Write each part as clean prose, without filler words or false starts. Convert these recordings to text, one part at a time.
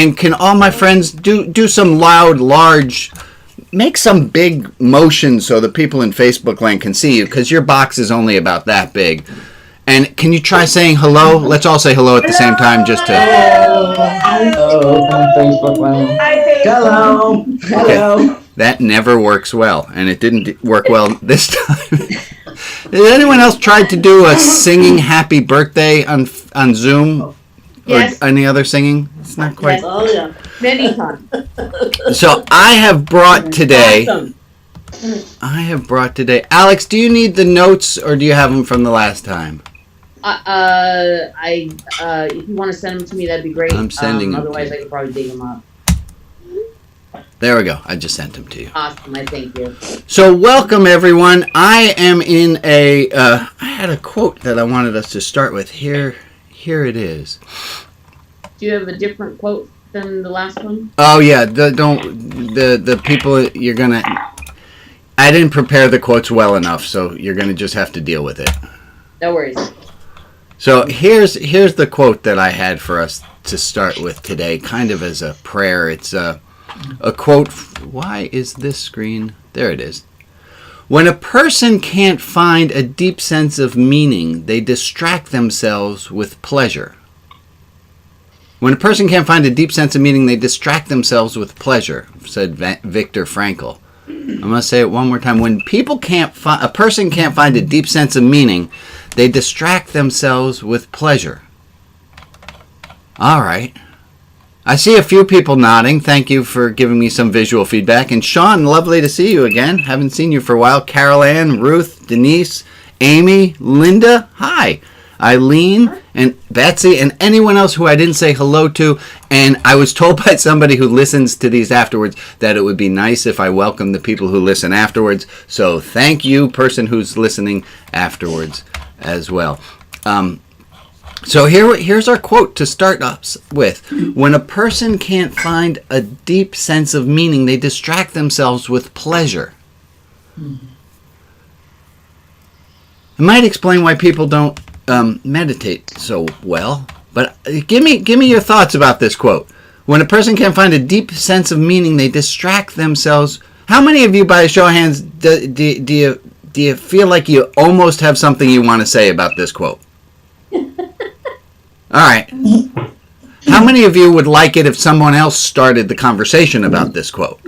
And can all my friends do some loud, large, make some big motion so the people in Facebook land can see you, because your box is only about that big. And can you try saying hello? Let's all say hello at the same time, just to. Hello. Facebook land. Hello. Hello. Okay. That never works well, and it didn't work well this time. Has anyone else tried to do a singing happy birthday on Zoom? Yes. Or any other singing? It's not quite. Yes. Oh, yeah. Many times. So I have brought today. Awesome. Alex, do you need the notes, or do you have them from the last time? If you want to send them to me, that'd be great. I'm sending them. Otherwise, I could probably dig them up. There we go. I just sent them to you. Awesome. I thank you. So welcome, everyone. I am in a. I had a quote that I wanted us to start with. Here it is. Do you have a different quote than the last one? Oh yeah. The people you're gonna. I didn't prepare the quotes well enough, so you're gonna just have to deal with it. No worries. So here's the quote that I had for us to start with today, kind of as a prayer. It's a quote. Why is this screen? There it is. When a person can't find a deep sense of meaning, they distract themselves with pleasure. When a person can't find a deep sense of meaning, they distract themselves with pleasure, said Viktor Frankl. I'm going to say it one more time. When a person can't find a deep sense of meaning, they distract themselves with pleasure. All right. I see a few people nodding. Thank you for giving me some visual feedback. And Sean, lovely to see you again. Haven't seen you for a while. Carol Ann, Ruth, Denise, Amy, Linda, hi. Eileen and Betsy and anyone else who I didn't say hello to. And I was told by somebody who listens to these afterwards that it would be nice if I welcome the people who listen afterwards. So thank you, person who's listening afterwards as well. So here's our quote to start us with. When a person can't find a deep sense of meaning, they distract themselves with pleasure. It might explain why people don't meditate so well, but give me your thoughts about this quote. When a person can't find a deep sense of meaning, they distract themselves. How many of you, by a show of hands, do you feel like you almost have something you want to say about this quote? All right. How many of you would like it if someone else started the conversation about this quote?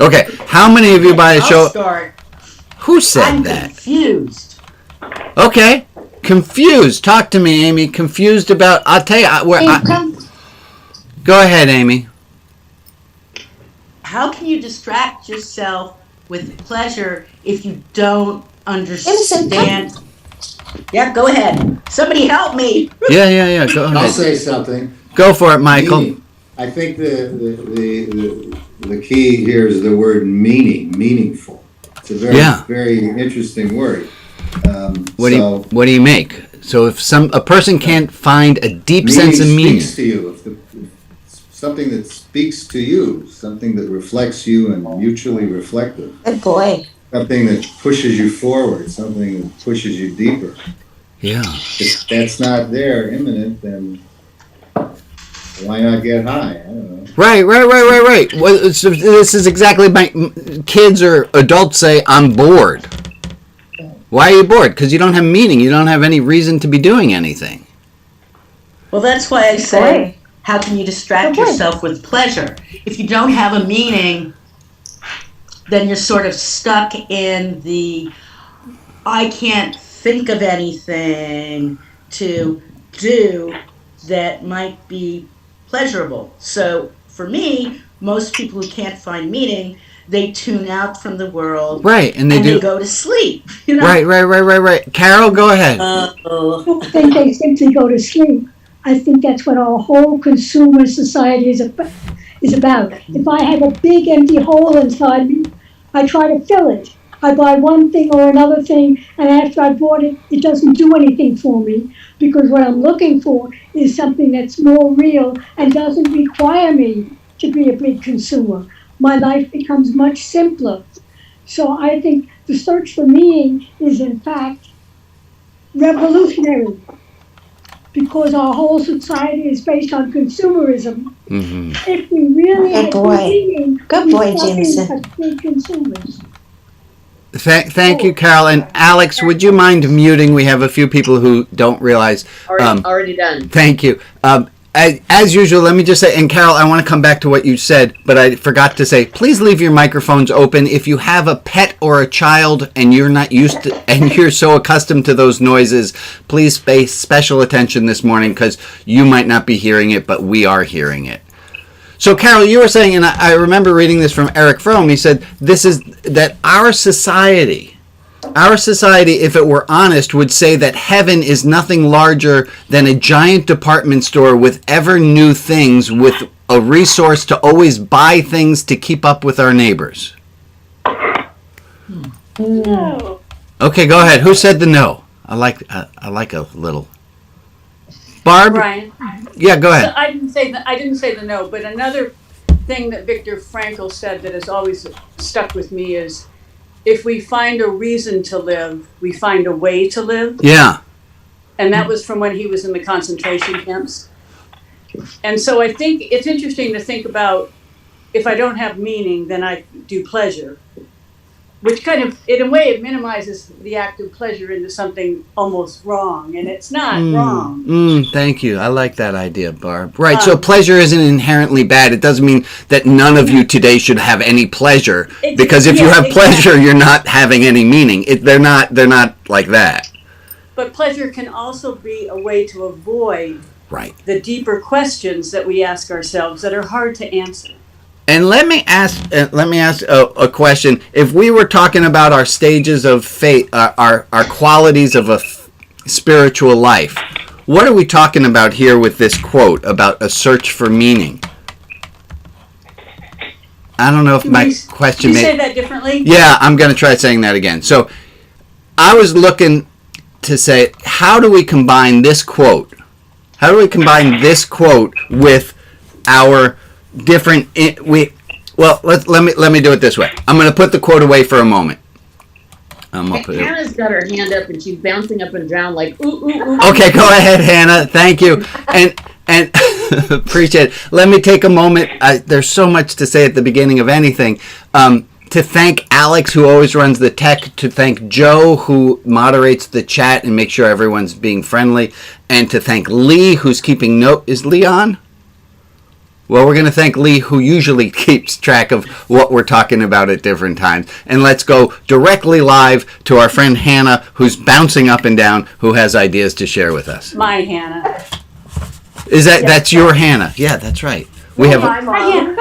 Okay. How many of you, by a show? I'll start. Who said I'm that? Confused. Okay. Confused. Talk to me, Amy. Confused about. I'll tell you Go ahead, Amy. How can you distract yourself with pleasure if you don't understand? Yeah, go ahead. Somebody help me. Yeah. Go ahead. I'll say something. Go for it, Michael. Meaning. I think the key here is the word meaningful. It's a very interesting word. What do you make? So if a person can't find a deep sense of meaning, speaks to you. If something that speaks to you, something that reflects you and mutually reflective. Good boy. Something that pushes you forward, something that pushes you deeper. Yeah. If that's not there, imminent, then why not get high? I don't know. Right. Well, so this is exactly my kids or adults say, I'm bored. Why are you bored? Because you don't have meaning. You don't have any reason to be doing anything. Well, that's why I say, how can you distract yourself with pleasure? If you don't have a meaning, then you're sort of stuck in the, I can't think of anything to do that might be pleasurable. So for me, most people who can't find meaning, they tune out from the world. Right, and they go to sleep. You know? Right. Carol, go ahead. I don't think they simply go to sleep. I think that's what our whole consumer society is about. If I have a big empty hole inside me, I try to fill it. I buy one thing or another thing, and after I bought it, it doesn't do anything for me, because what I'm looking for is something that's more real and doesn't require me to be a big consumer. My life becomes much simpler. So I think the search for meaning is, in fact, revolutionary. because our whole society is based on consumerism. Mm-hmm. If we really Good had boy. meaning, Good we'd boy, stop being Jameson. such big consumers. Thank you, Carol. And Alex, would you mind muting? We have a few people who don't realize. Already done. Thank you. As usual, let me just say, and Carol, I want to come back to what you said, but I forgot to say, please leave your microphones open. If you have a pet or a child and you're not used to, and you're so accustomed to those noises, please pay special attention this morning because you might not be hearing it, but we are hearing it. So, Carol, you were saying, and I remember reading this from Eric Fromm, he said, this is that our society, if it were honest, would say that heaven is nothing larger than a giant department store with ever new things, with a resource to always buy things to keep up with our neighbors. No. Okay, go ahead. Who said the no? I like a little. Barb? Brian. Yeah, go ahead. So I didn't say the no, but another thing that Viktor Frankl said that has always stuck with me is, if we find a reason to live, we find a way to live. Yeah. And that was from when he was in the concentration camps. And so I think it's interesting to think about, if I don't have meaning, then I do pleasure, which kind of, in a way, it minimizes the act of pleasure into something almost wrong, and it's not wrong. Thank you. I like that idea, Barb. Right, so pleasure isn't inherently bad. It doesn't mean that none of you today should have any pleasure, because if you have pleasure, you're not having any meaning. They're not like that. But pleasure can also be a way to avoid Right. the deeper questions that we ask ourselves that are hard to answer. And let me ask a question. If we were talking about our stages of faith, our qualities of a spiritual life, what are we talking about here with this quote about a search for meaning? I don't know if my question Can you say that differently? Yeah, I'm going to try saying that again. So I was looking to say, how do we combine this quote? How do we combine this quote with our different let me do it this way. I'm going to put the quote away for a moment. Hannah's got her hand up and she's bouncing up and down like ooh ooh ooh. Okay, go ahead, Hannah. Thank you, and appreciate it. Let me take a moment. There's so much to say at the beginning of anything. To thank Alex, who always runs the tech, to thank Joe, who moderates the chat and makes sure everyone's being friendly, and to thank Lee, who's keeping note. Is Lee on? Well, we're going to thank Lee, who usually keeps track of what we're talking about at different times. And let's go directly live to our friend Hannah, who's bouncing up and down, who has ideas to share with us. My Hannah. Is that that's your Hannah? Yeah, that's right. We have. Hi, Mom.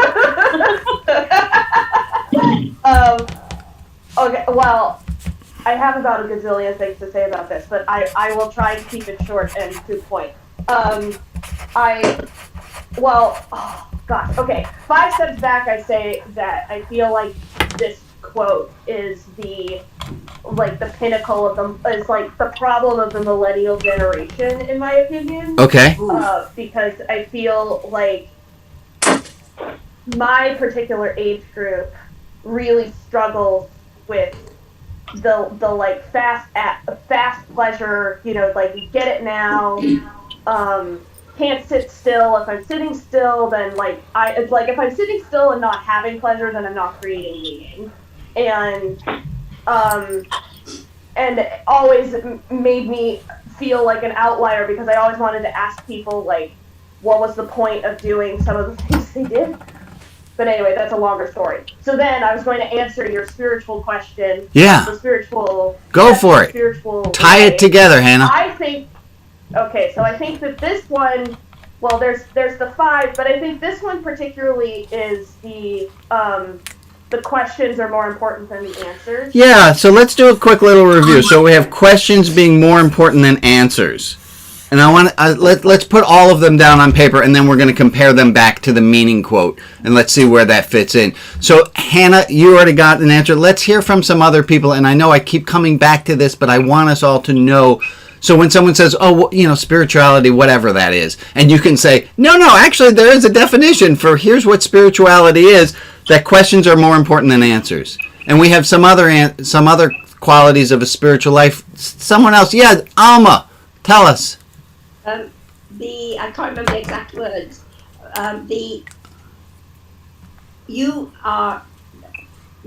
Okay, well, I have about a gazillion things to say about this, but I will try to keep it short and to the point. Okay. 5 steps back, I say that I feel like this quote is the pinnacle of is like the problem of the millennial generation, in my opinion. Okay. Because I feel like my particular age group really struggles with the like fast pleasure, like you get it now. Can't sit still. If I'm sitting still, then if I'm sitting still and not having pleasure, then I'm not creating meaning. And it always made me feel like an outlier, because I always wanted to ask people what was the point of doing some of the things they did. But anyway, that's a longer story. So then I was going to answer your spiritual question. Yeah. The spiritual. Go for it. Spiritual Tie it together, Hannah. I think that this one, well, there's the 5, but I think this one particularly is the questions are more important than the answers. Yeah, so let's do a quick little review. So we have questions being more important than answers. And I want let's put all of them down on paper, and then we're going to compare them back to the meaning quote, and let's see where that fits in. So, Hannah, you already got an answer. Let's hear from some other people, and I know I keep coming back to this, but I want us all to know. So when someone says, spirituality, whatever that is, and you can say, no, actually there is a definition for here's what spirituality is, that questions are more important than answers. And we have some other qualities of a spiritual life. Someone else, yeah, Alma, tell us. I can't remember the exact words. You are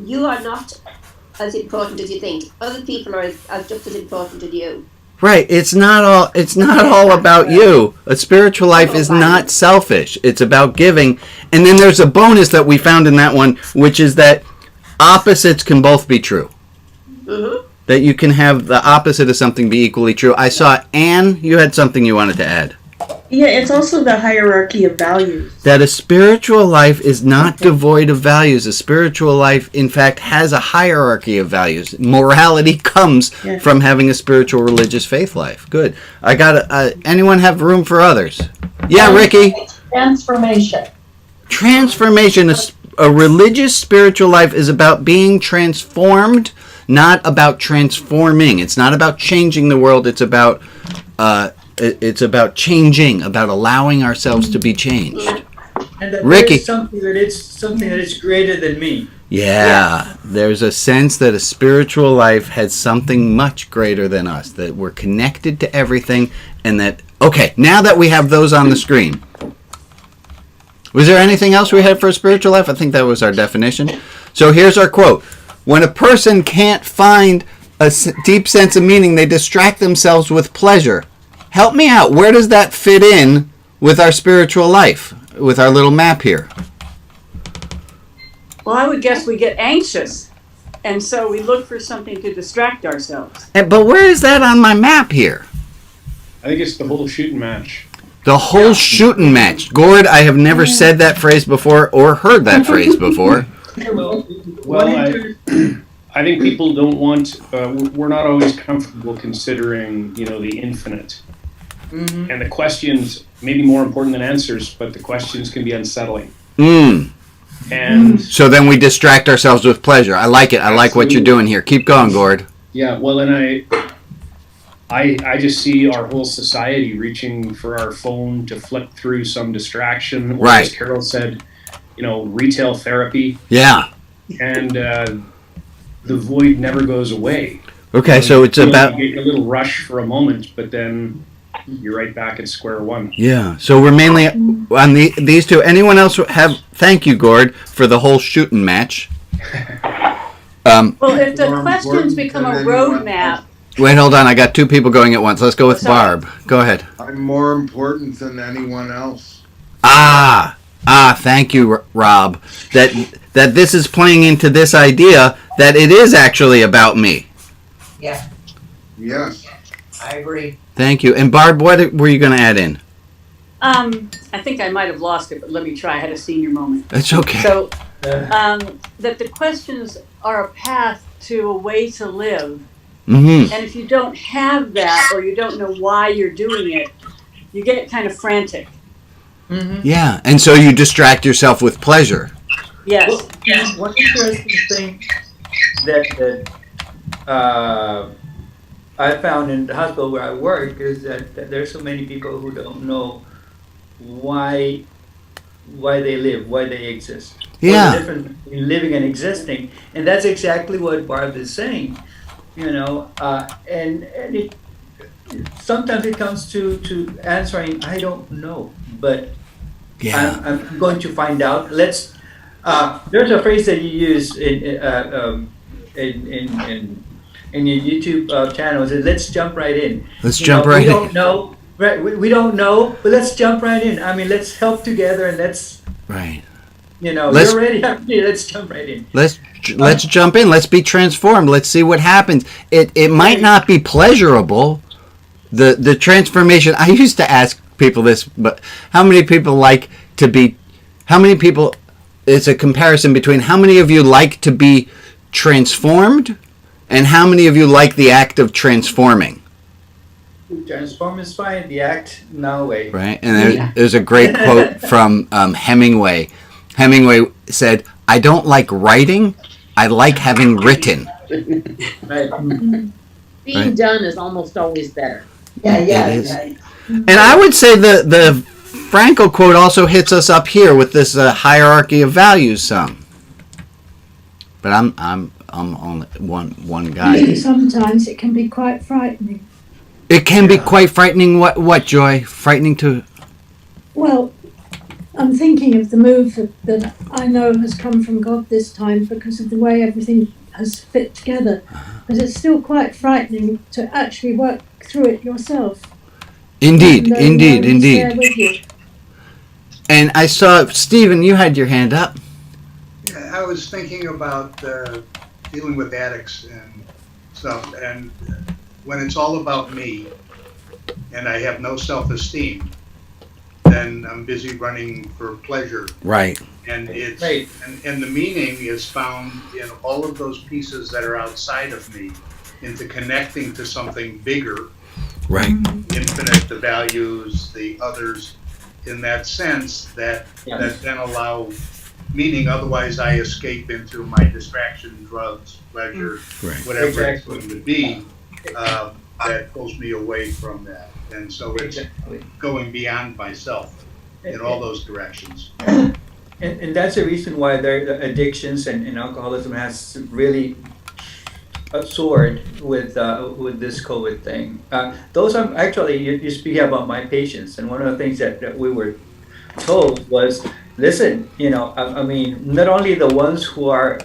not as important as you think. Other people are just as important as you. Right. It's not all about you. A spiritual life is not selfish. It's about giving. And then there's a bonus that we found in that one, which is that opposites can both be true. Mm-hmm. That you can have the opposite of something be equally true. I saw, Anne, you had something you wanted to add. Yeah, it's also the hierarchy of values. That a spiritual life is not devoid of values. A spiritual life, in fact, has a hierarchy of values. Morality comes from having a spiritual religious faith life. Good. I got anyone have room for others? Yeah, Ricky? Transformation. Transformation. A religious spiritual life is about being transformed, not about transforming. It's not about changing the world. It's about changing, about allowing ourselves to be changed. And that Ricky. there's something that is greater than me. Yeah, there's a sense that a spiritual life has something much greater than us, that we're connected to everything, and that, okay, now that we have those on the screen, was there anything else we had for a spiritual life? I think that was our definition. So here's our quote. When a person can't find a deep sense of meaning, they distract themselves with pleasure. Help me out. Where does that fit in with our spiritual life, with our little map here? Well, I would guess we get anxious, and so we look for something to distract ourselves. But where is that on my map here? I think it's the whole shooting match. The whole shooting match. Gord, I have never said that phrase before or heard that phrase before. Well, I think people don't want, we're not always comfortable considering, the infinite. Mm-hmm. And the questions may be more important than answers, but the questions can be unsettling. And so then we distract ourselves with pleasure. I like it. I like what you're doing here. Keep going, Gord. Yeah, well, and I just see our whole society reaching for our phone to flip through some distraction. Or Right. as Carol said, retail therapy. Yeah. And the void never goes away. Okay, so it's about... You get a little rush for a moment, but then you're right back at square one. Yeah, so we're mainly on these two. Anyone else have... Thank you, Gord, for the whole shooting match. Well, if the questions become a roadmap... Wait, hold on. I got two people going at once. Let's go with Barb. Go ahead. I'm more important than anyone else. Thank you, Rob. That this is playing into this idea that it is actually about me. Yeah. Yes. I agree. Thank you. And Barb, what were you going to add in? I think I might have lost it, but let me try. I had a senior moment. That's okay. So, that the questions are a path to a way to live. Mm-hmm. And if you don't have that, or you don't know why you're doing it, you get kind of frantic. Mm-hmm. Yeah, and so you distract yourself with pleasure. Yes. Well, one interesting thing that I found in the hospital where I work is that there's so many people who don't know why they live, why they exist. Yeah. What's the difference between living and existing? And that's exactly what Barb is saying. And it sometimes it comes to answering, I don't know, but yeah. I'm going to find out. There's a phrase that you use in your YouTube channel. It says, let's jump right in. Let's jump right in. We don't know, right? We don't know, but let's jump right in. I mean, let's help together and let's. Right. You're ready. Let's jump right in. Let's jump in. Let's be transformed. Let's see what happens. It might not be pleasurable. The transformation. I used to ask people this, but how many people like to be? How many people? It's a comparison between how many of you like to be transformed, and how many of you like the act of transforming. Transform is fine. The act, no way. Right, and there's a great quote from Hemingway. Hemingway said, "I don't like writing. I like having written." Right. Being done is almost always better. Yeah. It is. And I would say the Frankel quote also hits us up here with this hierarchy of values some. But I'm only one guy. Sometimes it can be quite frightening. It can be quite frightening. What, Joy? Frightening to... Well, I'm thinking of the move that I know has come from God this time because of the way everything has fit together. But it's still quite frightening to actually work through it yourself. Indeed. There with you. And I saw, Stephen, you had your hand up. Yeah, I was thinking about dealing with addicts and stuff, and when it's all about me and I have no self-esteem, then I'm busy running for pleasure. Right. And it's and the meaning is found in all of those pieces that are outside of me, into connecting to something bigger. Right. Infinite, the values, the others, in that sense that then allow meaning. Otherwise, I escape into my distraction, drugs, pleasure, whatever it's going to be, that pulls me away from that. And so it's going beyond myself in all those directions. And that's the reason why the addictions and alcoholism has really soared with this COVID thing. Those are actually, you speak about my patients, and one of the things that we were told was, listen, I mean, not only the ones who are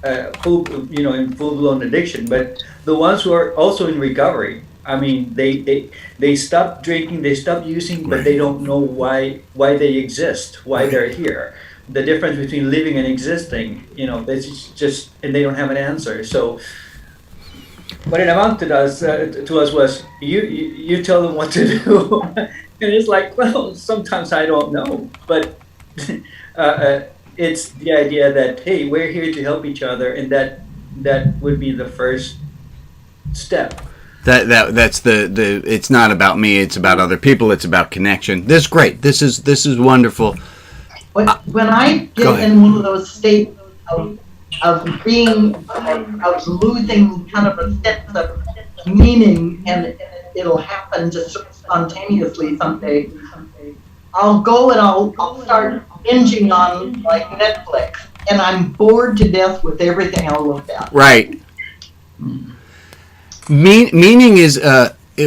in full-blown addiction, but the ones who are also in recovery. I mean, they stop drinking, they stop using, but they don't know why they exist, why they're here. The difference between living and existing, it's just, and they don't have an answer. So what it amounted to us was, you tell them what to do. And it's like, well, sometimes I don't know, but it's the idea that, hey, we're here to help each other, and that would be the first step. That's the it's not about me, it's about other people, it's about connection. This is great. This is wonderful. When I get in one of those states of being, of losing kind of a sense of meaning, and it'll happen just spontaneously someday, I'll go and I'll start binging on like Netflix, and I'm bored to death with everything I look at. Right. Meaning is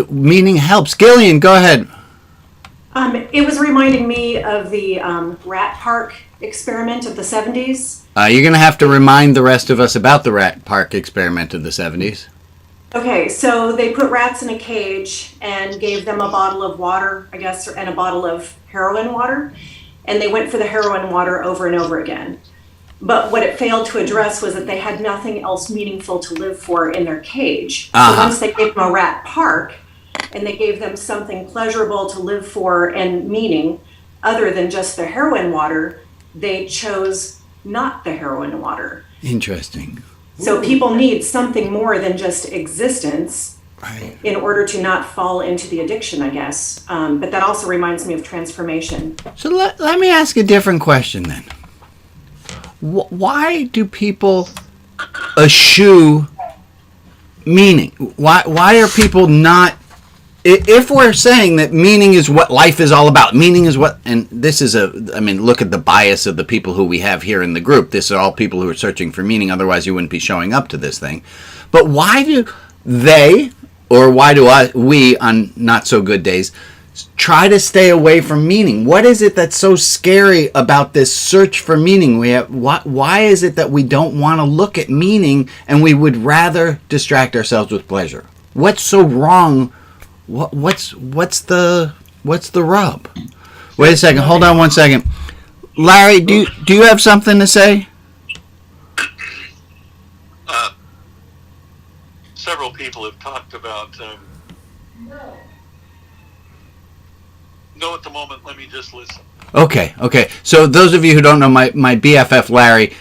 meaning helps. Gillian, go ahead. It was reminding me of the rat park experiment of the 70s. You're going to have to remind the rest of us about the rat park experiment of the 70s. Okay, so they put rats in a cage and gave them a bottle of water, I guess, and a bottle of heroin water. And they went for the heroin water over and over again. But what it failed to address was that they had nothing else meaningful to live for in their cage. So once they gave them a rat park, and they gave them something pleasurable to live for and meaning other than just the heroin water, they chose not the heroin water. Interesting. So people need something more than just existence in order to not fall into the addiction, I guess. But that also reminds me of transformation. So let me ask a different question then. Why do people eschew meaning? Why are people not... If we're saying that meaning is what life is all about, meaning is what, and this is look at the bias of the people who we have here in the group. This are all people who are searching for meaning, otherwise you wouldn't be showing up to this thing. But why do they, or why do we on not so good days, try to stay away from meaning? What is it that's so scary about this search for meaning? Why is it that we don't want to look at meaning and we would rather distract ourselves with pleasure? What's so wrong? What's the rub? Wait a second. Hold on one second. Larry, do you have something to say? Several people have talked about. No, at the moment. Let me just listen. Okay. So those of you who don't know, my BFF Larry,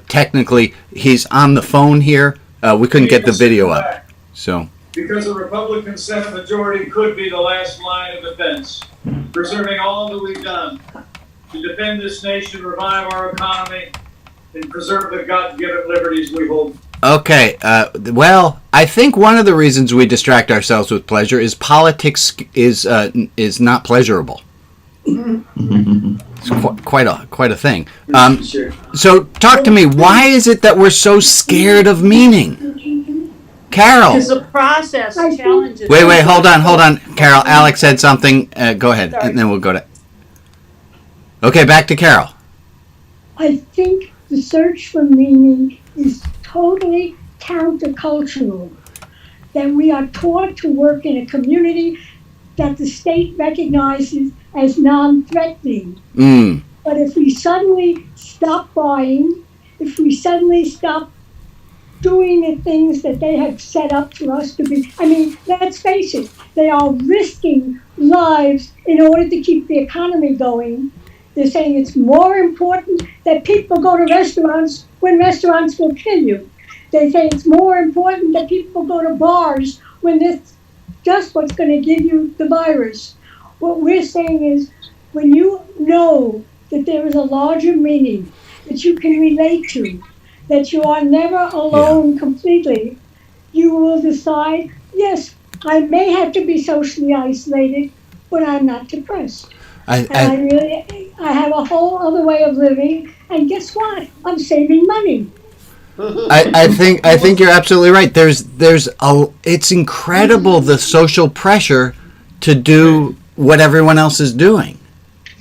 technically he's on the phone here. We couldn't get the video up, so. Because a Republican Senate majority could be the last line of defense, preserving all that we've done to defend this nation, revive our economy, and preserve the God-given liberties we hold. Okay, well, I think one of the reasons we distract ourselves with pleasure is politics is not pleasurable. It's quite a thing. Sure. So talk to me. Why is it that we're so scared of meaning? Carol. Because the process challenges. Wait, hold on. Carol, Alex said something. Go ahead, Sorry. and then we'll go to... Okay, back to Carol. I think the search for meaning is totally countercultural. That we are taught to work in a community that the state recognizes as non-threatening. But if we suddenly stop buying, if we suddenly stop doing the things that they have set up for us to be, I mean, let's face it, they are risking lives in order to keep the economy going. They're saying it's more important that people go to restaurants when restaurants will kill you. They say it's more important that people go to bars when that's just what's going to give you the virus. What we're saying is when you know that there is a larger meaning that you can relate to, that you are never alone completely, you will decide, yes, I may have to be socially isolated, but I'm not depressed. I have a whole other way of living, and guess what? I'm saving money. I think you're absolutely right. It's incredible the social pressure to do what everyone else is doing.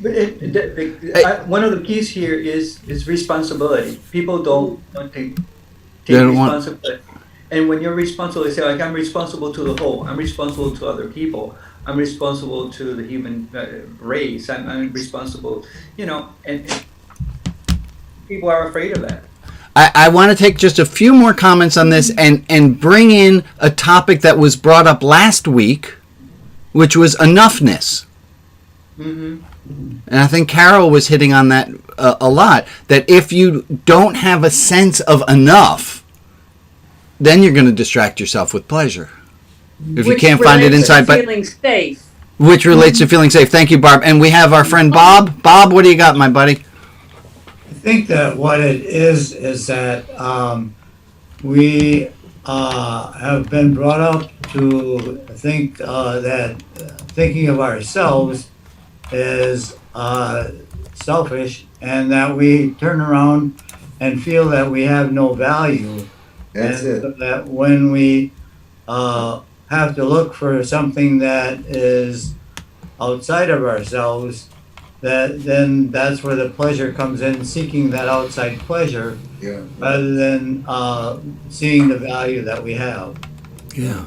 But one of the keys here is responsibility. People don't want to take responsibility. And when you're responsible, you say, like, I'm responsible to the whole. I'm responsible to other people. I'm responsible to the human race. I'm responsible, and people are afraid of that. I want to take just a few more comments on this and bring in a topic that was brought up last week, which was enoughness. And I think Carol was hitting on that a lot, that if you don't have a sense of enough, then you're going to distract yourself with pleasure. If you can't find it inside, but feeling safe. Which relates to feeling safe. Thank you, Barb. And we have our friend Bob. Bob, what do you got, my buddy? I think that what it is that we have been brought up to think that thinking of ourselves is selfish, and that we turn around and feel that we have no value. That's it. So that when we have to look for something that is outside of ourselves, then that's where the pleasure comes in, seeking that outside pleasure, rather than seeing the value that we have. Yeah.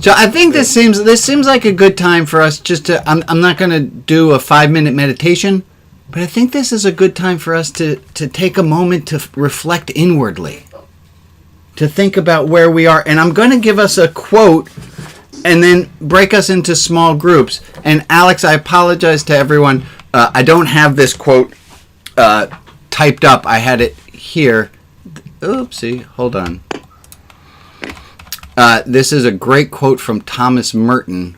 So I think this seems like a good time for us just to. I'm not going to do a 5-minute meditation, but I think this is a good time for us to take a moment to reflect inwardly, to think about where we are. And I'm going to give us a quote and then break us into small groups. And Alex, I apologize to everyone. I don't have this quote typed up. I had it here. Oopsie, hold on. This is a great quote from Thomas Merton.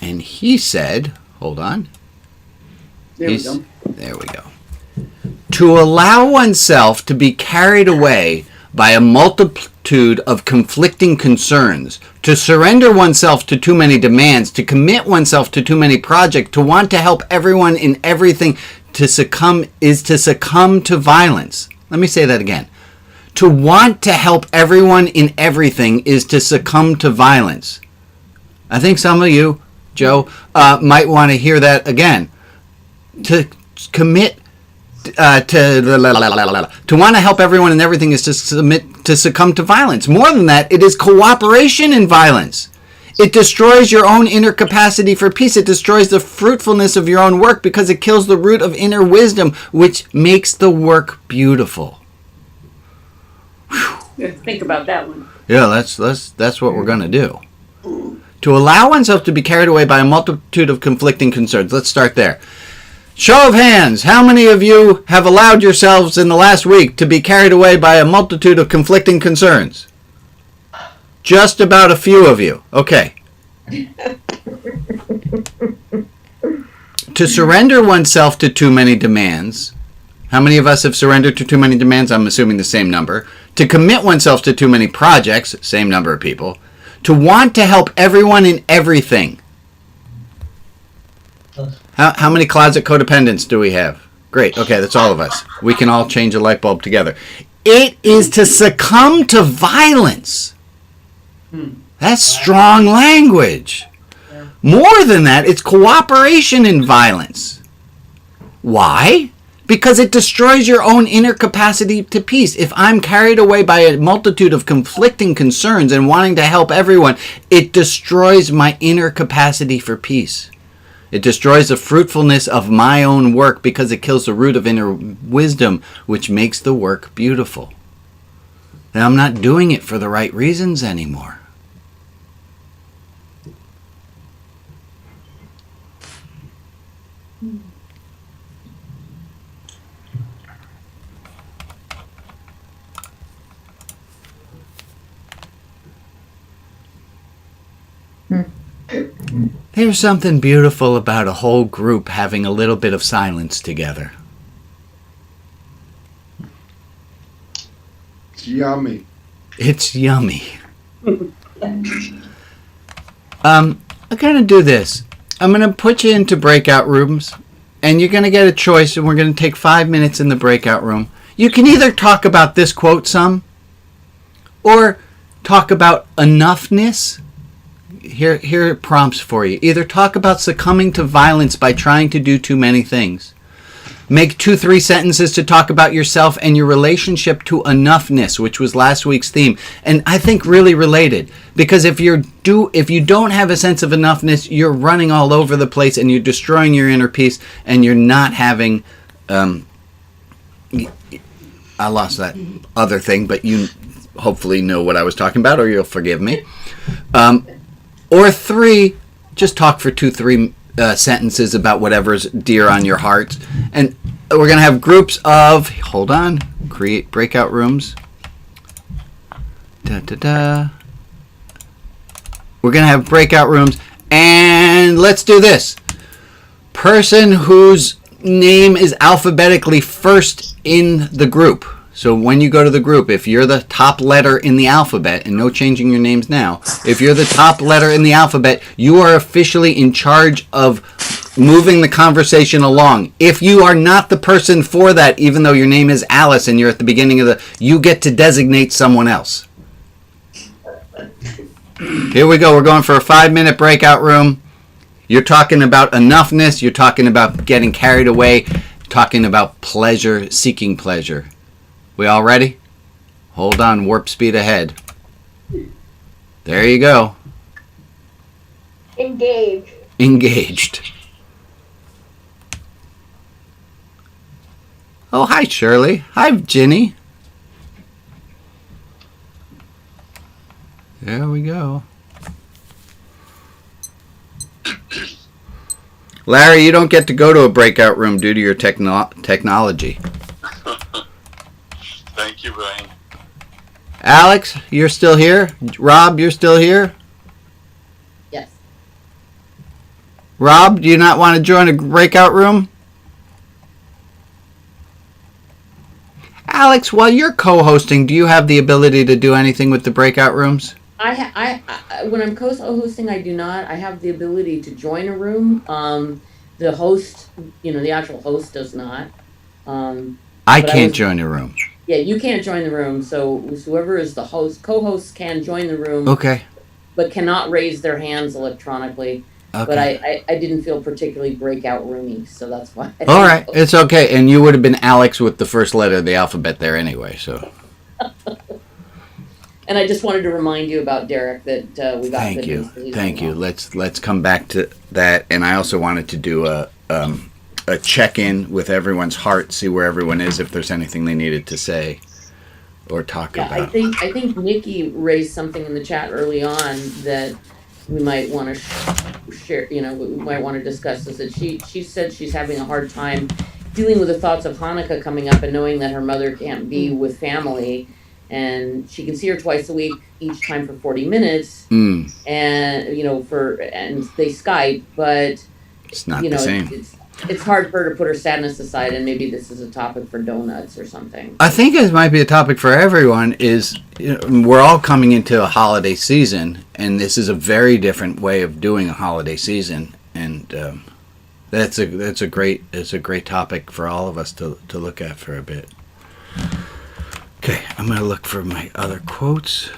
And he said, hold on. There we go. To allow oneself to be carried away by a multitude of conflicting concerns, to surrender oneself to too many demands, to commit oneself to too many projects, to want to help everyone in everything, to succumb to violence. Let me say that again. To want to help everyone in everything is to succumb to violence. I think some of you, Joe, might want to hear that again. To commit to want to help everyone and everything is to succumb to violence. More than that, it is cooperation in violence. It destroys your own inner capacity for peace. It destroys the fruitfulness of your own work because it kills the root of inner wisdom, which makes the work beautiful. Think about that one. Yeah, that's what we're going to do. To allow oneself to be carried away by a multitude of conflicting concerns. Let's start there. Show of hands, how many of you have allowed yourselves in the last week to be carried away by a multitude of conflicting concerns? Just about a few of you. Okay. To surrender oneself to too many demands. How many of us have surrendered to too many demands? I'm assuming the same number. To commit oneself to too many projects. Same number of people. To want to help everyone in everything. How many closet codependents do we have? Great. Okay, that's all of us. We can all change a light bulb together. It is to succumb to violence. That's strong language. More than that, it's cooperation in violence. Why? Because it destroys your own inner capacity to peace. If I'm carried away by a multitude of conflicting concerns and wanting to help everyone, it destroys my inner capacity for peace. It destroys the fruitfulness of my own work because it kills the root of inner wisdom, which makes the work beautiful. And I'm not doing it for the right reasons anymore. There's something beautiful about a whole group having a little bit of silence together. It's yummy. It's yummy. I'm going to do this. I'm going to put you into breakout rooms, and you're going to get a choice, and we're going to take 5 minutes in the breakout room. You can either talk about this quote some, or talk about enoughness. Here are prompts for you. Either talk about succumbing to violence by trying to do too many things. Make 2-3 sentences to talk about yourself and your relationship to enoughness, which was last week's theme, and I think really related. Because if you don't have a sense of enoughness, you're running all over the place and you're destroying your inner peace, and you're not having. I lost that other thing, but you hopefully know what I was talking about, or you'll forgive me. Or 3, just talk for 2-3 sentences about whatever's dear on your heart. And we're going to have groups of, hold on, create breakout rooms. We're going to have breakout rooms. And let's do this. Person whose name is alphabetically first in the group. So when you go to the group, if you're the top letter in the alphabet, and no changing your names now, if you're the top letter in the alphabet, you are officially in charge of moving the conversation along. If you are not the person for that, even though your name is Alice and you're at the beginning of you get to designate someone else. Here we go. We're going for a 5-minute breakout room. You're talking about enoughness. You're talking about getting carried away. Talking about pleasure, seeking pleasure. We all ready? Hold on, warp speed ahead. There you go. Engaged. Oh, hi, Shirley. Hi, Ginny. There we go. Larry, you don't get to go to a breakout room due to your technology. Thank you, Brian. Alex, you're still here? Rob, you're still here? Yes. Rob, do you not want to join a breakout room? Alex, while you're co-hosting, do you have the ability to do anything with the breakout rooms? I when I'm co-hosting, I do not. I have the ability to join a room. The host, the actual host does not. I can't join a room. Yeah, you can't join the room. So whoever is the host, co-hosts can join the room. Okay. But cannot raise their hands electronically. Okay. But I didn't feel particularly breakout roomy, so that's why. All right, it's okay. And you would have been Alex with the first letter of the alphabet there anyway, so. And I just wanted to remind you about Derek that we got. Thank you. Thank you. Let's come back to that. And I also wanted to do a check-in with everyone's heart, see where everyone is, if there's anything they needed to say or talk about. I think Nikki raised something in the chat early on that we might want to share. We might want to discuss. Is that she said she's having a hard time dealing with the thoughts of Hanukkah coming up and knowing that her mother can't be with family. And she can see her twice a week, each time for 40 minutes, and and they Skype, but it's not the same. It's hard for her to put her sadness aside, and maybe this is a topic for donuts or something. I think it might be a topic for everyone. We're all coming into a holiday season, and this is a very different way of doing a holiday season, and that's a great topic for all of us to look at for a bit. Okay, I'm going to look for my other quotes.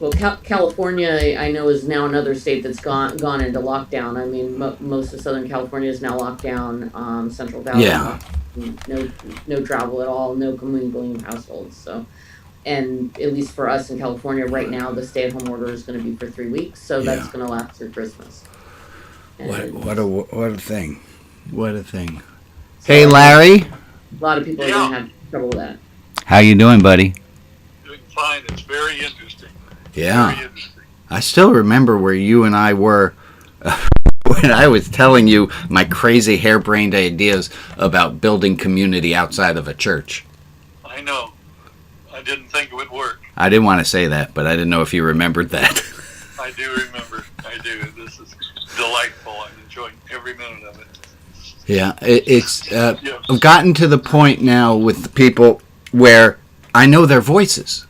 Well, California, I know, is now another state that's gone into lockdown. I mean, most of Southern California is now locked down. Central Valley, Yeah. No travel at all, no commingling of households. So, and at least for us in California right now, the stay-at-home order is going to be for 3 weeks. So that's going to last through Christmas. What a thing! What a thing! Hey, Larry. A lot of people are going to have trouble with that. How you doing, buddy? Doing fine. It's very interesting. Yeah. Very interesting. I still remember where you and I were when I was telling you my crazy harebrained ideas about building community outside of a church. I know. I didn't think it would work. I didn't want to say that, but I didn't know if you remembered that. I do remember. I do. This is delightful. I'm enjoying every minute of it. Yeah, I've gotten to the point now with the people where I know their voices.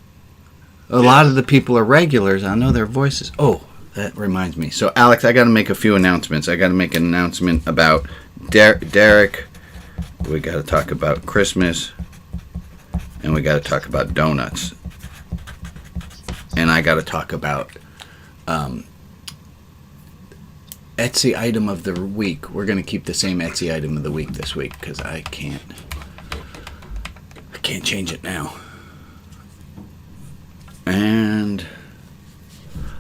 A lot of the people are regulars. I know their voices. Oh, that reminds me. So, Alex, I got to make a few announcements. I got to make an announcement about Derek. We got to talk about Christmas. And we got to talk about donuts. And I got to talk about Etsy item of the week. We're going to keep the same Etsy item of the week this week because I can't change it now. And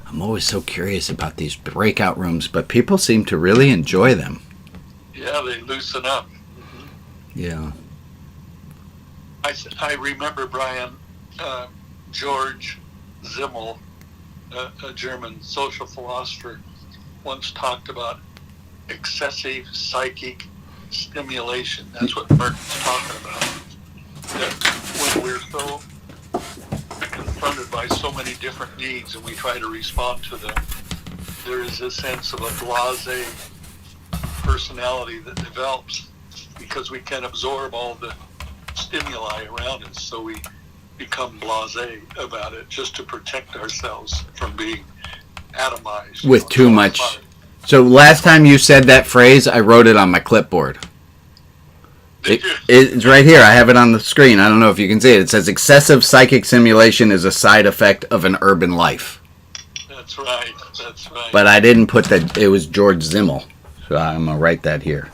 I'm always so curious about these breakout rooms, but people seem to really enjoy them. Yeah, they loosen up. Yeah. I remember, Brian, George Simmel, a German social philosopher, once talked about excessive psychic stimulation. That's what Merton's talking about. That when we're so confronted by so many different needs and we try to respond to them, there is a sense of a blasé personality that develops because we can absorb all the stimuli around us, so we become blasé about it just to protect ourselves from being atomized. With too much. So last time you said that phrase, I wrote it on my clipboard. It's right here. I have it on the screen. I don't know if you can see it. It says excessive psychic stimulation is a side effect of an urban life. That's right. That's right. But I didn't put that. It was George Simmel. So I'm going to write that here.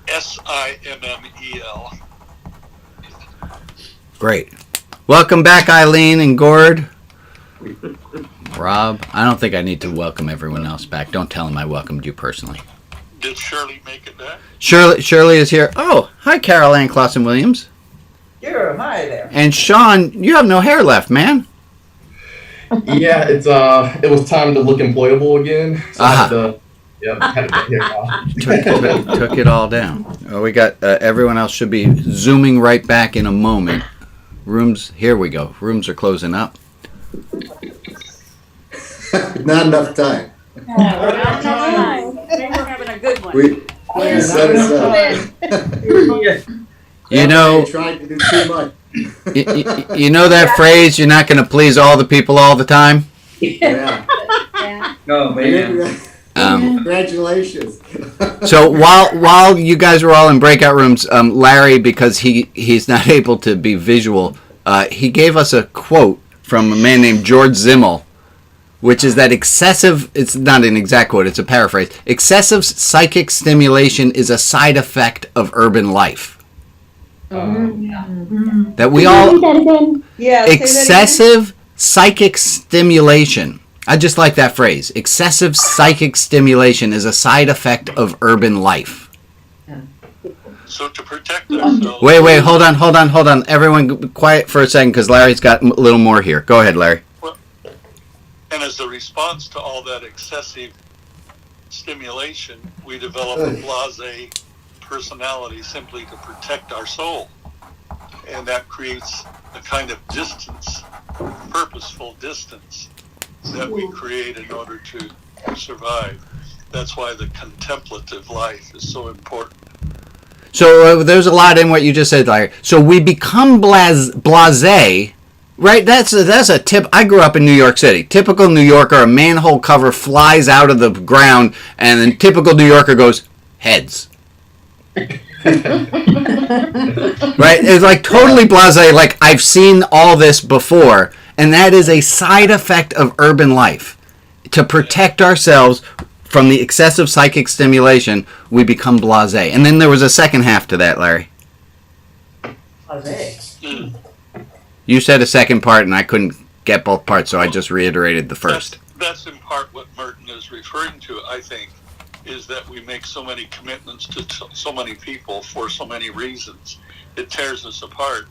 Simmel. Great. Welcome back, Eileen and Gord. Rob, I don't think I need to welcome everyone else back. Don't tell them I welcomed you personally. Did Shirley make it back? Shirley is here. Oh, hi, Carol Ann Clausen-Williams. Sure, hi there. And Sean, you have no hair left, man. Yeah, it was time to look employable again. So I had to get hair off. Took it all down. Oh, we got everyone else should be zooming right back in a moment. Rooms, here we go. Rooms are closing up. Not enough time. We're having a good one. We set us up. You know, We tried to do too much. you know that phrase, you're not going to please all the people all the time? Yeah. Oh, man. Congratulations. So while you guys were all in breakout rooms, Larry, because he's not able to be visual, he gave us a quote from a man named George Simmel, which is that excessive, it's not an exact quote, it's a paraphrase, excessive psychic stimulation is a side effect of urban life. That we all, Say that again. Yeah. excessive psychic stimulation. I just like that phrase. Excessive psychic stimulation is a side effect of urban life. So to protect ourselves. Wait, hold on. Everyone quiet for a second because Larry's got a little more here. Go ahead, Larry. And as a response to all that excessive stimulation, we develop a blasé personality simply to protect our soul. And that creates a kind of distance, purposeful distance, that we create in order to survive. That's why the contemplative life is so important. So there's a lot in what you just said, Larry. So we become blasé, right? That's a tip. I grew up in New York City. Typical New Yorker, a manhole cover flies out of the ground, and then typical New Yorker goes, heads. Right? It's like totally blasé, like I've seen all this before. And that is a side effect of urban life. To protect ourselves from the excessive psychic stimulation, we become blasé. And then there was a second half to that, Larry. You said a second part, and I couldn't get both parts, so I just reiterated the first. That's in part what Merton is referring to, I think, is that we make so many commitments to so many people for so many reasons. It tears us apart.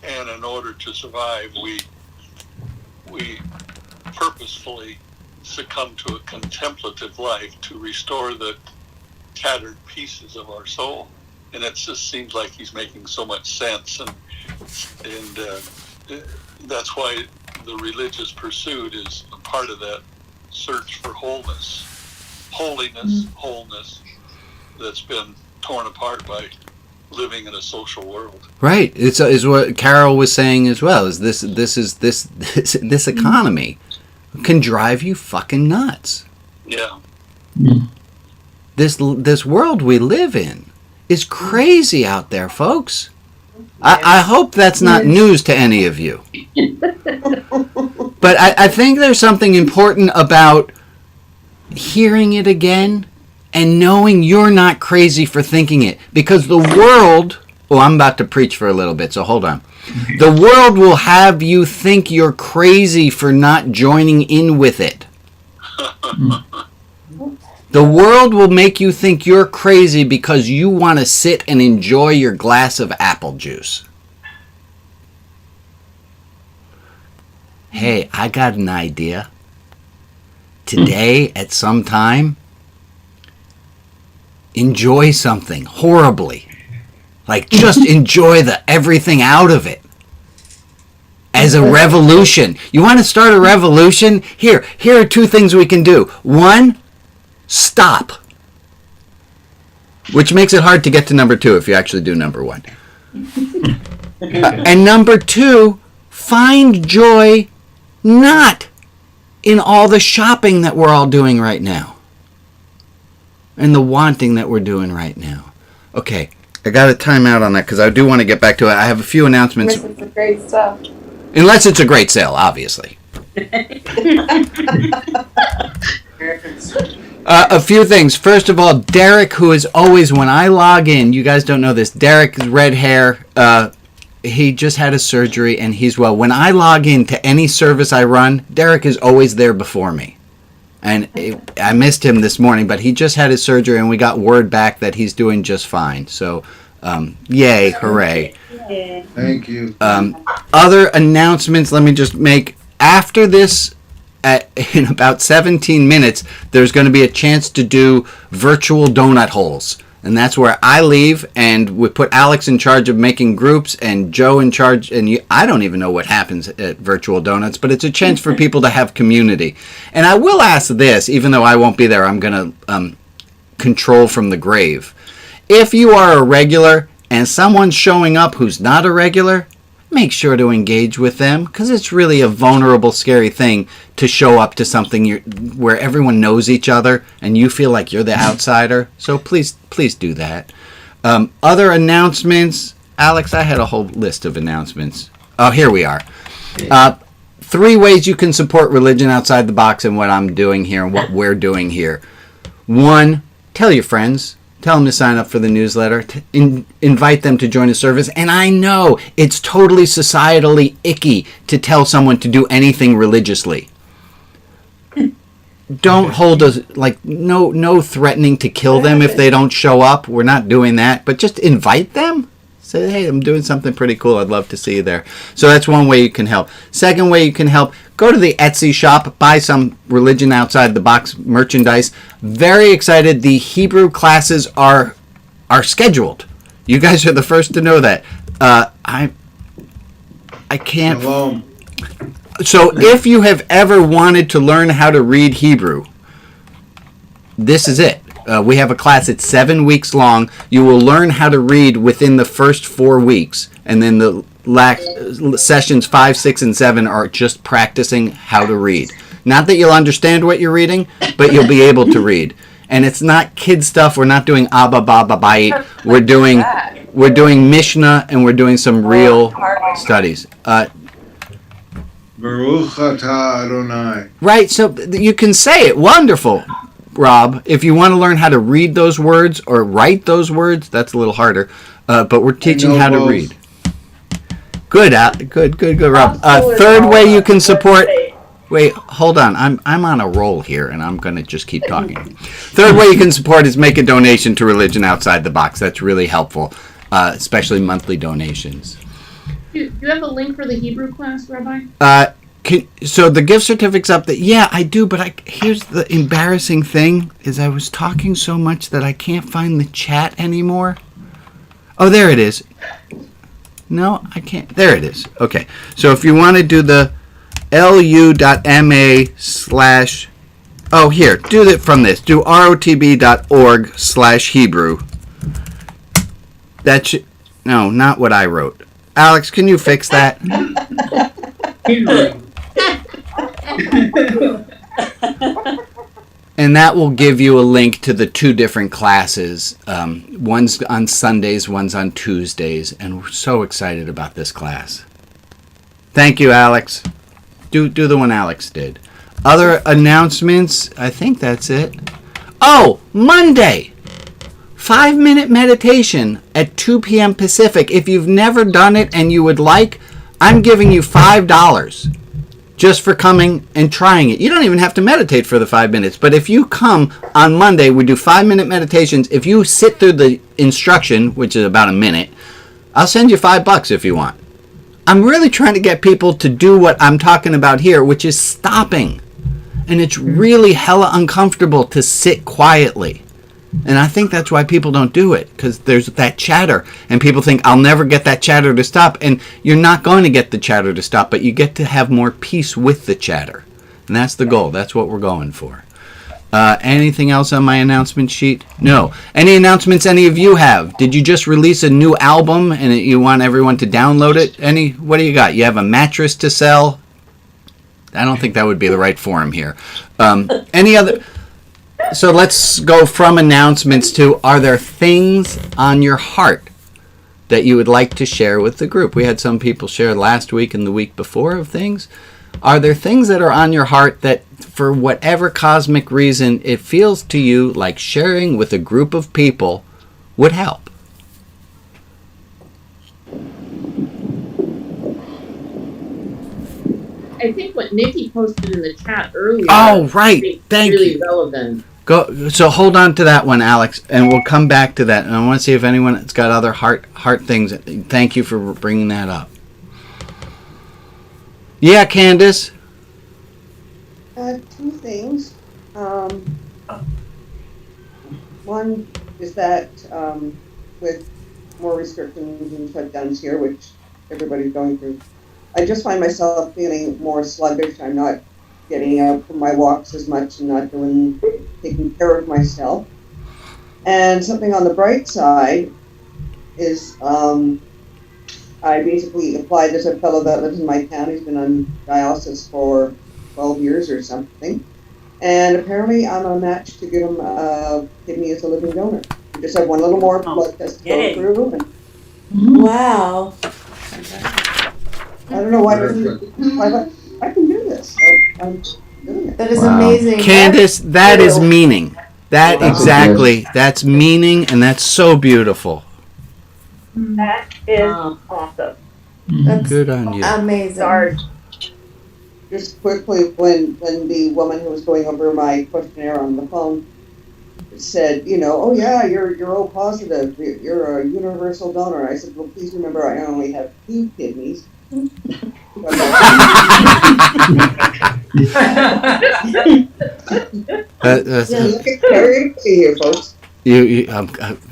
And in order to survive, we purposefully succumb to a contemplative life to restore the tattered pieces of our soul. And it just seems like he's making so much sense. And that's why the religious pursuit is a part of that search for wholeness, wholeness that's been torn apart by living in a social world. Right. It's is what Carol was saying as well. Is this economy can drive you fucking nuts. Yeah. This world we live in is crazy out there, folks. I hope that's not news to any of you. But I think there's something important about hearing it again and knowing you're not crazy for thinking it. Because the world... Oh, I'm about to preach for a little bit, so hold on. The world will have you think you're crazy for not joining in with it. The world will make you think you're crazy because you want to sit and enjoy your glass of apple juice. Hey, I got an idea. Today, at some time, enjoy something horribly. Like, just enjoy the everything out of it. As a revolution. You want to start a revolution? Here are two things we can do. One, stop. Which makes it hard to get to number 2 if you actually do number 1. And number 2, find joy not in all the shopping that we're all doing right now. And the wanting that we're doing right now. Okay, I got a timeout on that because I do want to get back to it. I have a few announcements. This is great stuff. Unless it's a great sale, obviously. A few things. First of all, Derek, who is always, when I log in, you guys don't know this, Derek's red hair, he just had a surgery and he's well. When I log in to any service I run, Derek is always there before me. And I missed him this morning, but he just had his surgery and we got word back that he's doing just fine. So, yay, hooray. Thank you. Other announcements, let me just make. After this, in about 17 minutes, there's going to be a chance to do virtual donut holes. And that's where I leave, and we put Alex in charge of making groups, and Joe in charge, and I don't even know what happens at Virtual Donuts, but it's a chance for people to have community. And I will ask this, even though I won't be there, I'm going to control from the grave. If you are a regular, and someone's showing up who's not a regular, make sure to engage with them, because it's really a vulnerable, scary thing to show up to something where everyone knows each other and you feel like you're the outsider. So please do that. Other announcements. Alex, I had a whole list of announcements. Oh, here we are. 3 ways you can support Religion Outside the Box and what I'm doing here and what we're doing here. 1, tell your friends. Tell them to sign up for the newsletter. Invite them to join a service. And I know it's totally societally icky to tell someone to do anything religiously. Don't hold us, like, no threatening to kill them if they don't show up. We're not doing that. But just invite them. Say, hey, I'm doing something pretty cool. I'd love to see you there. So that's one way you can help. Second way you can help, go to the Etsy shop, buy some Religion Outside the Box merchandise. Very excited. The Hebrew classes are scheduled. You guys are the first to know that. I can't. Hello. So if you have ever wanted to learn how to read Hebrew, this is it. We have a class. It's 7 weeks long. You will learn how to read within the first 4 weeks. And then the sessions 5, 6, and 7 are just practicing how to read. Not that you'll understand what you're reading, but you'll be able to read. And it's not kid stuff. We're not doing Abba Baba Bait. We're doing Mishnah, and we're doing some real studies. Baruch atah Adonai. Right, so you can say it. Wonderful, Rob. If you want to learn how to read those words or write those words, that's a little harder. But we're teaching how to read. Good, good, Rob. Third way you can support. Wait, hold on. I'm on a roll here, and I'm going to just keep talking. Third way you can support is make a donation to Religion Outside the Box. That's really helpful, especially monthly donations. Do you have a link for the Hebrew class, Rabbi? So the gift certificate's up there. Yeah, I do, but here's the embarrassing thing, is I was talking so much that I can't find the chat anymore. Oh, there it is. No, I can't. There it is. Okay. So if you want to do the lu.ma/ oh, here, do that from this. Do rotb.org/Hebrew. That should, no, not what I wrote. Alex, can you fix that? And that will give you a link to the two different classes. One's on Sundays, one's on Tuesdays, and we're so excited about this class. Thank you, Alex. Do the one Alex did. Other announcements? I think that's it. Oh, Monday! 5-minute meditation at 2 p.m. Pacific. If you've never done it and you would like, I'm giving you $5 just for coming and trying it. You don't even have to meditate for the 5 minutes. But if you come on Monday, we do 5-minute meditations. If you sit through the instruction, which is about a minute, I'll send you $5 if you want. I'm really trying to get people to do what I'm talking about here, which is stopping. And it's really hella uncomfortable to sit quietly. And I think that's why people don't do it, because there's that chatter. And people think, I'll never get that chatter to stop. And you're not going to get the chatter to stop, but you get to have more peace with the chatter. And that's the goal. That's what we're going for. Anything else on my announcement sheet? No. Any announcements any of you have? Did you just release a new album and you want everyone to download it? What do you got? You have a mattress to sell? I don't think that would be the right forum here. Any other... So let's go from announcements to, are there things on your heart that you would like to share with the group? We had some people share last week and the week before of things. Are there things that are on your heart that, for whatever cosmic reason, it feels to you like sharing with a group of people would help? I think what Nikki posted in the chat earlier. Oh, right. Thank really you. Relevant. Go. So hold on to that one, Alex, and we'll come back to that. And I want to see if anyone has got other heart things. Thank you for bringing that up. Yeah, Candace. Two things. One is that with more restrictions and shutdowns here, which everybody's going through, I just find myself feeling more sluggish. I'm not getting out for my walks as much and not taking care of myself. And something on the bright side is I basically applied. There's a fellow that lives in my town. He's been on dialysis for 12 years or something. And apparently I'm a match to give him a kidney as a living donor. We just have one little more blood test to go through. And wow. I don't know why I can do this. So I'm doing it. That is amazing. Candace, that is meaning. That exactly. That's meaning, and that's so beautiful. That is awesome. That's good on you. Amazing. Just quickly, when the woman who was going over my questionnaire on the phone said, oh yeah, you're O positive, you're a universal donor. I said, well, please remember, I only have 2 kidneys. Carry here, folks.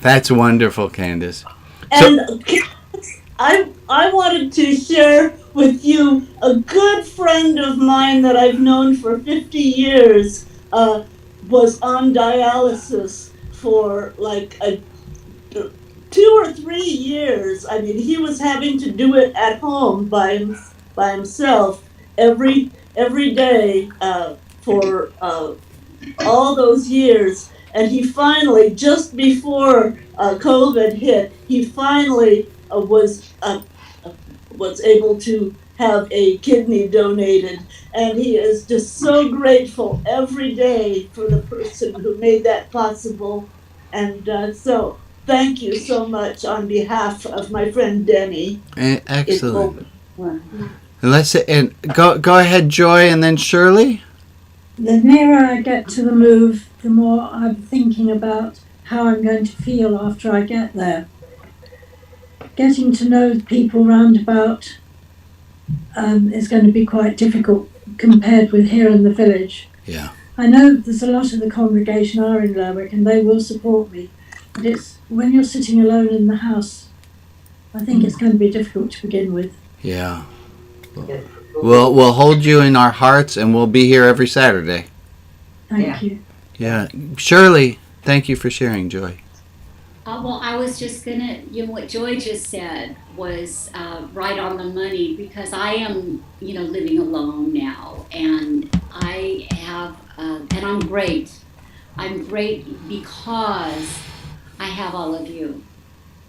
That's wonderful, Candace. And I wanted to share with you a good friend of mine that I've known for 50 years was on dialysis for like 2 or 3 years. I mean, he was having to do it at home by himself every day for all those years. And he finally, just before COVID hit, he finally was able to have a kidney donated, and he is just so grateful every day for the person who made that possible. And so thank you so much on behalf of my friend Denny. Excellent. And go ahead, Joy, and then Shirley. The nearer I get to the move, the more I'm thinking about how I'm going to feel after I get there. Getting to know people round about is going to be quite difficult compared with here in the village. Yeah. I know there's a lot of the congregation are in Lerwick and they will support me, but it's when you're sitting alone in the house, I think it's going to be difficult to begin with. Yeah. We'll hold you in our hearts, and we'll be here every Saturday. Thank you. Yeah. Shirley, thank you for sharing, Joy. Well, I was just gonna, what Joy just said was right on the money, because I am, living alone now, and I have, and I'm great. I'm great because I have all of you.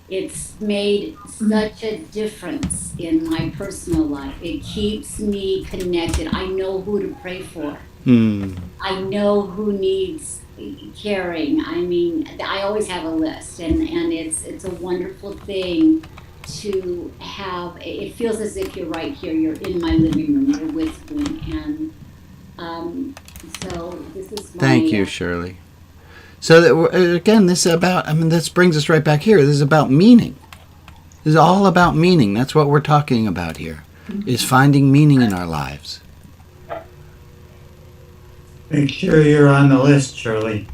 It's made such a difference in my personal life. It keeps me connected. I know who to pray for. I know who needs caring. I mean, I always have a list, and it's a wonderful thing to have. It feels as if you're right here. You're in my living room. You're with me, and so this is my. Thank you, Shirley. So again, this brings us right back here. This is about meaning. This is all about meaning. That's what we're talking about here, is finding meaning in our lives. Make sure you're on the list, Shirley.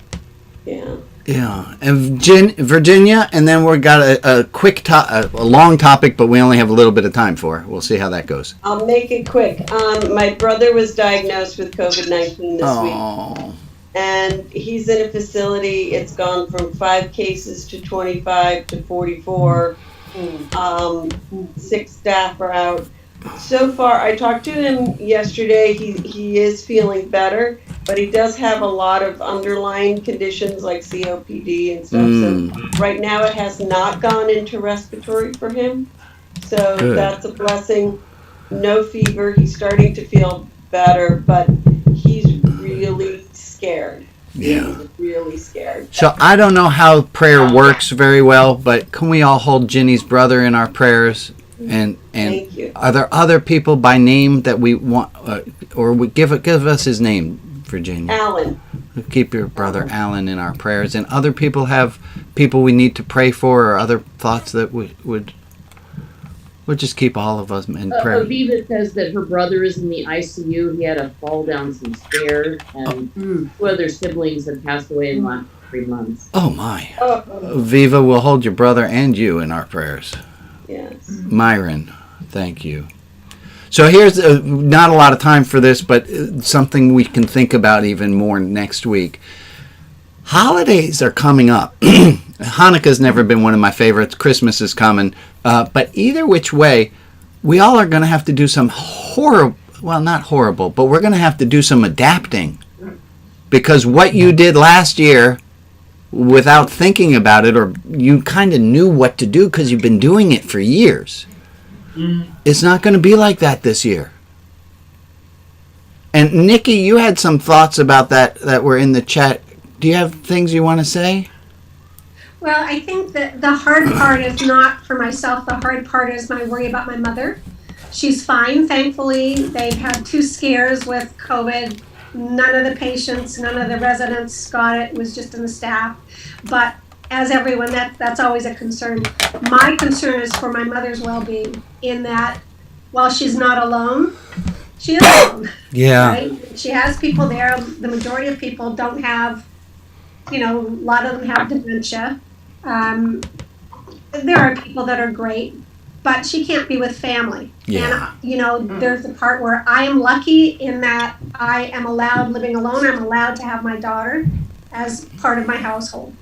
Yeah. Yeah, and Virginia, and then we've got a quick, a long topic, but we only have a little bit of time for it. We'll see how that goes. I'll make it quick. My brother was diagnosed with COVID-19 this week. And he's in a facility. It's gone from 5 cases to 25 to 44. 6 staff are out. So far, I talked to him yesterday. He is feeling better, but he does have a lot of underlying conditions like COPD and stuff. So right now it has not gone into respiratory for him. So that's a blessing. No fever. He's starting to feel better, but he's really scared. Yeah. He's really scared. So I don't know how prayer works very well, but can we all hold Ginny's brother in our prayers? And Thank you. Are there other people by name that we want, or we give us his name, Virginia? Alan. Keep your brother Alan in our prayers. And other people have people we need to pray for, or other thoughts that we'll just keep all of us in prayer. Aviva says that her brother is in the ICU. He had a fall down some stairs, and 2 other siblings have passed away in the last 3 months. Oh my. Viva will hold your brother and you in our prayers. Yes. Myron, thank you. So here's not a lot of time for this, but something we can think about even more next week. Holidays are coming up. Hanukkah's never been one of my favorites. Christmas is coming. But either which way, we all are going to have to do some not horrible, but we're going to have to do some adapting. Because what you did last year without thinking about it, or you kind of knew what to do because you've been doing it for years, it's not going to be like that this year. And Nikki, you had some thoughts about that were in the chat. Do you have things you want to say? Well, I think that the hard part is not for myself. The hard part is my worry about my mother. She's fine, thankfully. They've had 2 scares with COVID. None of the patients, none of the residents got it. It was just in the staff. But as everyone, that's always a concern. My concern is for my mother's well-being, in that while she's not alone, she is alone. Yeah. Right? She has people there. The majority of people don't have, a lot of them have dementia. There are people that are great, but she can't be with family. Yeah. And, there's the part where I am lucky in that I am allowed living alone. I'm allowed to have my daughter as part of my household.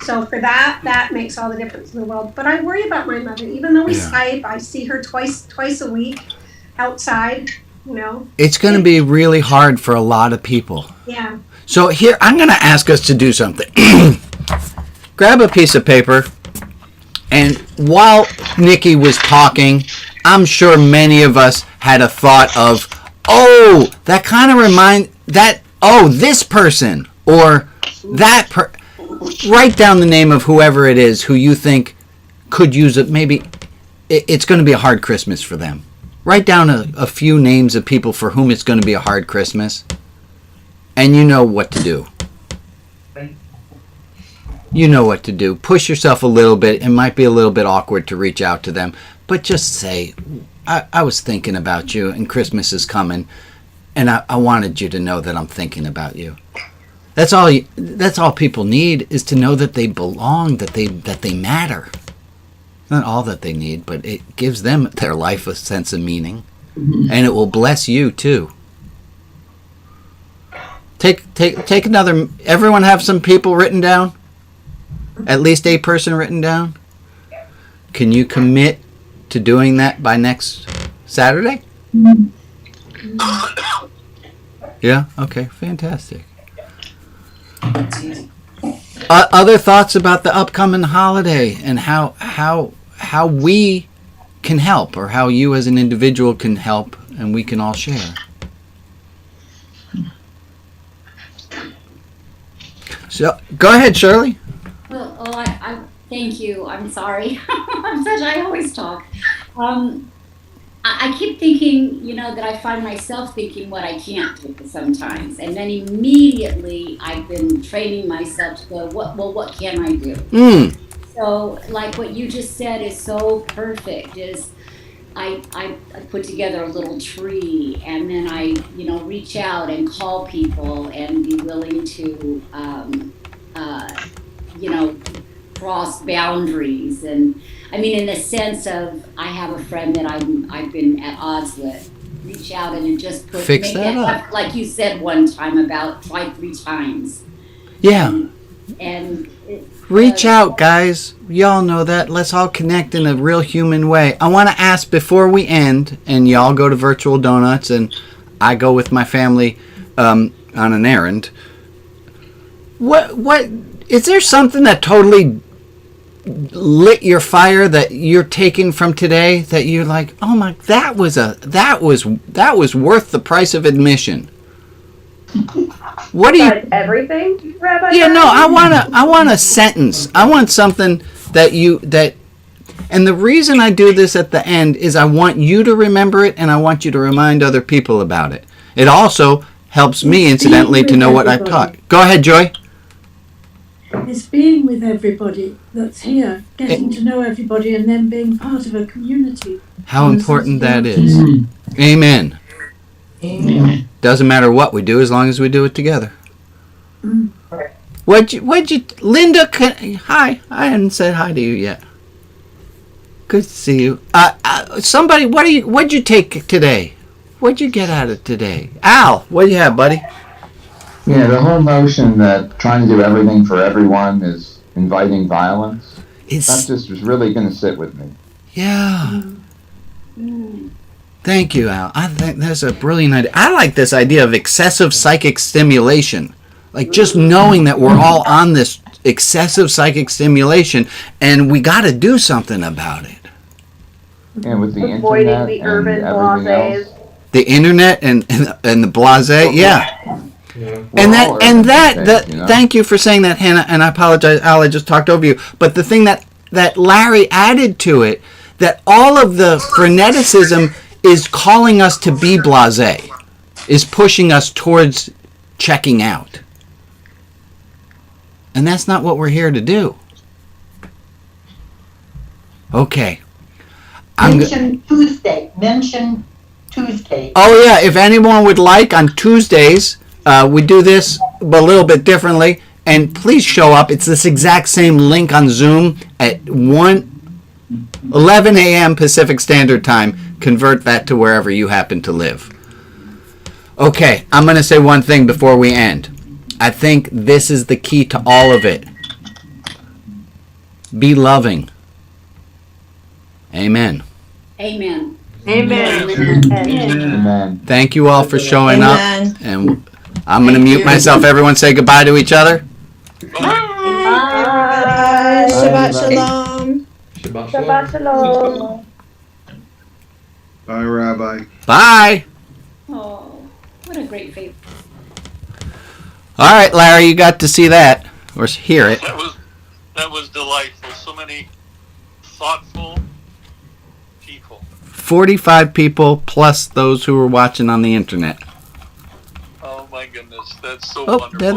So for that makes all the difference in the world. But I worry about my mother. Even though we Skype, I see her twice a week outside, It's going to be really hard for a lot of people. Yeah. So here, I'm going to ask us to do something. Grab a piece of paper, and while Nikki was talking, I'm sure many of us had a thought of, oh, that kind of this person, or write down the name of whoever it is who you think could use it. Maybe it's going to be a hard Christmas for them. Write down a few names of people for whom it's going to be a hard Christmas, and you know what to do. You know what to do. Push yourself a little bit. It might be a little bit awkward to reach out to them, but just say, I was thinking about you, and Christmas is coming, and I wanted you to know that I'm thinking about you. That's all people need, is to know that they belong, that they matter. Not all that they need, but it gives them, their life, a sense of meaning, and it will bless you too. Take another. Everyone have some people written down. At least a person written down. Can you commit to doing that by next Saturday? Yeah. Okay. Fantastic. Other thoughts about the upcoming holiday and how we can help, or how you as an individual can help, and we can all share. So go ahead, Shirley. Well, I thank you. I'm sorry. I always talk. I keep thinking, that I find myself thinking what I can't do sometimes. And then immediately I've been training myself to go, what can I do? So like what you just said is so perfect, is I put together a little tree, and then I, reach out and call people and be willing to, cross boundaries. And I mean, in the sense of, I have a friend that I've been at odds with. Reach out and just Fix that up. Like you said one time about try 3 times. Yeah. And reach out, guys. Y'all know that. Let's all connect in a real human way. I want to ask before we end, and y'all go to Virtual Donuts, and I go with my family on an errand. What is there something that totally lit your fire that you're taking from today that you're like, oh my, that was worth the price of admission? What do you? Everything, Rabbi? Yeah, no. I want a sentence. I want something that. And the reason I do this at the end is I want you to remember it, and I want you to remind other people about it. It also helps me, incidentally, to know what I've taught. Go ahead, Joy. It's being with everybody that's here, getting to know everybody, and then being part of a community. How important that is. Amen. Amen. Doesn't matter what we do as long as we do it together. Linda, hi. I hadn't said hi to you yet. Good to see you. Somebody, what'd you take today? What'd you get out of today? Al, what do you have, buddy? Yeah, the whole notion that trying to do everything for everyone is inviting violence, that just was really going to sit with me. Yeah. Thank you, Al. I think that's a brilliant idea. I like this idea of excessive psychic stimulation. Like just knowing that we're all on this excessive psychic stimulation, and we got to do something about it. And with the avoiding internet the and urban everything blasés. else. The internet and the blasé, yeah. And thank you for saying that, Hannah, and I apologize, Al, I just talked over you. But the thing that Larry added to it, that all of the freneticism is calling us to be blasé, is pushing us towards checking out. And that's not what we're here to do. Okay. Mention Tuesday. Oh yeah, if anyone would like, on Tuesdays, we do this but a little bit differently, and please show up. It's this exact same link on Zoom at 11 a.m. Pacific Standard Time. Convert that to wherever you happen to live. Okay, I'm going to say one thing before we end. I think this is the key to all of it. Be loving. Amen. Amen. Amen. Amen. Thank you all for showing Amen. up. And I'm going to mute myself. Everyone say goodbye to each other. Bye. Shabbat shalom. Shabbat Shabbat shalom. Bye, Rabbi. Bye. Oh, what a great favor. All right, Larry, you got to see that or hear it. That was delightful. So many thoughtful people. 45 people plus those who were watching on the internet. Oh my goodness, that's so Oh, wonderful.